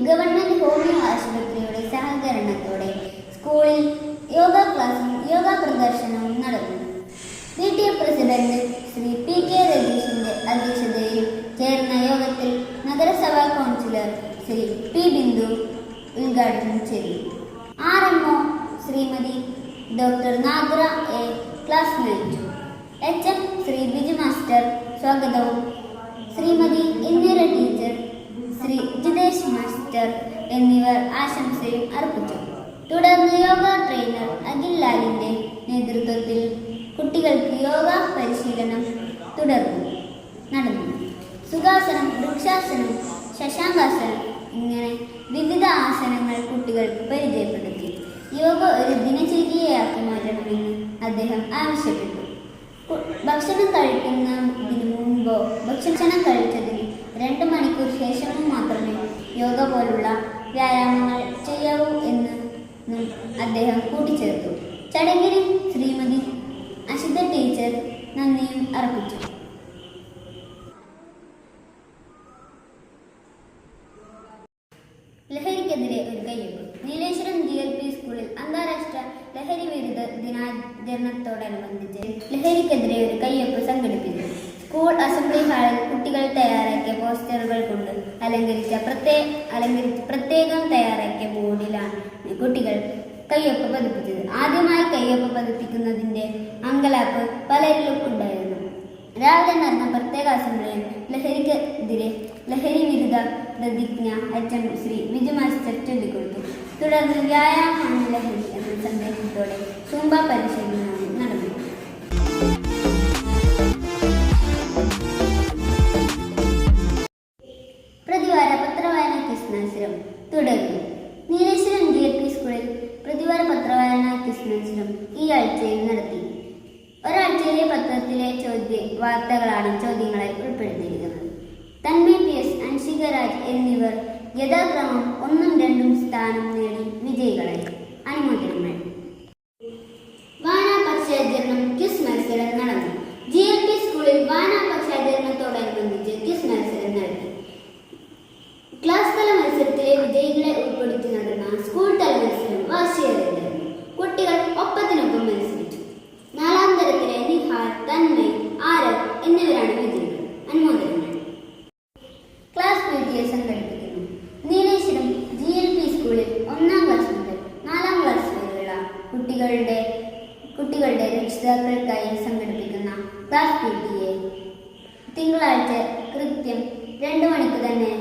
Government homeo ആശുപത്രിയുടെ സഹകരണത്തോടെ സ്കൂളിൽ യോഗ ക്ലാസും യോഗ പ്രദർശനവും നടന്നു. PTA പ്രസിഡന്റ് ശ്രീ PK രതീഷിന്റെ അധ്യക്ഷതയിൽ ചേർന്ന യോഗത്തിൽ നഗരസഭാ കൗൺസിലർ ശ്രീ P ബിന്ദു ഉദ്ഘാടനം ചെയ്തു. RMO Shrimati doctor Nadra A class നയിച്ചു. HM ശ്രീ ബിജു മാസ്റ്റർ സ്വാഗതവും ശ്രീമതി ഇന്ദിര ടീച്ചർ, ശ്രീ ജിതേഷ് മാസ്റ്റർ എന്നിവർ ആശംസയും അർപ്പിച്ചു. തുടർന്ന് യോഗ ട്രെയിനർ അഖിൽ ലാലിന്റെ നേതൃത്വത്തിൽ കുട്ടികൾക്ക് യോഗ പരിശീലനം നടന്നു. സുഖാസനം, വൃക്ഷാസനം, ശശാങ്കാസനം ഇങ്ങനെ വിവിധ ആസനങ്ങൾ കുട്ടികൾക്ക് പരിചയപ്പെടുത്തി. യോഗ ഒരു ദിനചര്യയാക്കി മാറ്റണമെന്ന് അദ്ദേഹം ആവശ്യപ്പെട്ടു. ഭക്ഷണം കഴിക്കുന്നതിന് മുൻപോ ഭക്ഷണം കഴിച്ചതിന് 2 മണിക്കൂർ ശേഷമോ മാത്രമേ യോഗ പോലുള്ള വ്യായാമങ്ങൾ ചെയ്യാവൂ എന്ന് അദ്ദേഹം കൂട്ടിച്ചേർത്തു. ചടങ്ങിന് ശ്രീമതി അഷിത ടീച്ചർ നന്ദിയും അർപ്പിച്ചു. ലഹരിക്കെതിരെ ഒരു കയ്യൊപ്പ്. നീലേശ്വരം GLP സ്കൂളിൽ അന്താരാഷ്ട്ര ലഹരി വിരുദ്ധ ദിനാചരണത്തോടനുബന്ധിച്ച് ലഹരിക്കെതിരെ ഒരു കയ്യൊപ്പ് സംഘടിപ്പിച്ചു. സ്കൂൾ അസംബ്ലി ഹാളിൽ കുട്ടികൾ തയ്യാറാക്കിയ പോസ്റ്ററുകൾ കൊണ്ട് അലങ്കരിച്ച് പ്രത്യേകം തയ്യാറാക്കിയ ബോർഡിലാണ് കുട്ടികൾ കയ്യൊപ്പ് പതിപ്പിച്ചത്. ആദ്യമായി കയ്യൊപ്പ് പതിപ്പിക്കുന്നതിന്റെ അങ്കലാപ്പ് പലരിലും ഉണ്ടായിരുന്നു. രാവിലെ നടന്ന പ്രത്യേക അസംബ്ലിയിൽ ലഹരി വിരുദ്ധ പ്രതിജ്ഞ HM ശ്രീ ബിജു മാസ്റ്റർ ചൊല്ലിക്കൊടുത്തു. തുടർന്ന് വ്യായാമമാണ് ലഹരി എന്ന സന്ദേശത്തോടെ സൂംബ പരിശീലനവും നടന്നു. പ്രതിവാര പത്രവായന ക്വിസ് മത്സരം തുടങ്ങി. നീലേശ്വരം GLP സ്കൂളിൽ പ്രതിവാര പത്രവായന ക്വിസ് മത്സരം ഈ ആഴ്ചയിൽ നടത്തി. ഒരാഴ്ചയിലെ പത്രത്തിലെ വാർത്തകളാണ് ചോദ്യങ്ങളായി ഉൾപ്പെടുത്തിയിരിക്കുന്നത്. തന്മയ PS, അൻഷിക രാജ് എന്നിവർ യഥാക്രമം 1ഉം 2ഉം സ്ഥാനം നേടി വിജയികളായി. അനുമോദനങ്ങൾ. വാനാപക്ഷാചരണം ക്വിസ് മത്സരം നടന്നു. GLP സ്കൂളിൽ വാനാപക്ഷാചരണത്തോടനുബന്ധിച്ച് ക്വിസ് മത്സരം നടത്തി. ക്ലാസ് തല മത്സരത്തിലെ വിജയികളെ ഉൾപ്പെടുത്തി നടന്ന സ്കൂൾ തല മത്സരം വാശിയേറിയതായിരുന്നു. കുട്ടികൾ ഒപ്പത്തിനൊപ്പം മത്സരിച്ചു. 4ാം തരത്തിലെ നിഹാർ, തന്മയ്, ആരവ് എന്നിവരാണ് വിജയികൾ. അനുമോദനങ്ങൾ. ക്ലാസ് PTA സംഘടിപ്പിക്കുന്നു. നീലേശ്വരം GLP സ്കൂളിൽ 1ാം ക്ലാസ് മുതൽ 4ാം ക്ലാസ് വരെയുള്ള കുട്ടികളുടെ രക്ഷിതാക്കൾക്കായി സംഘടിപ്പിക്കുന്ന ക്ലാസ് PTA തിങ്കളാഴ്ച കൃത്യം 2 മണിക്ക് തന്നെ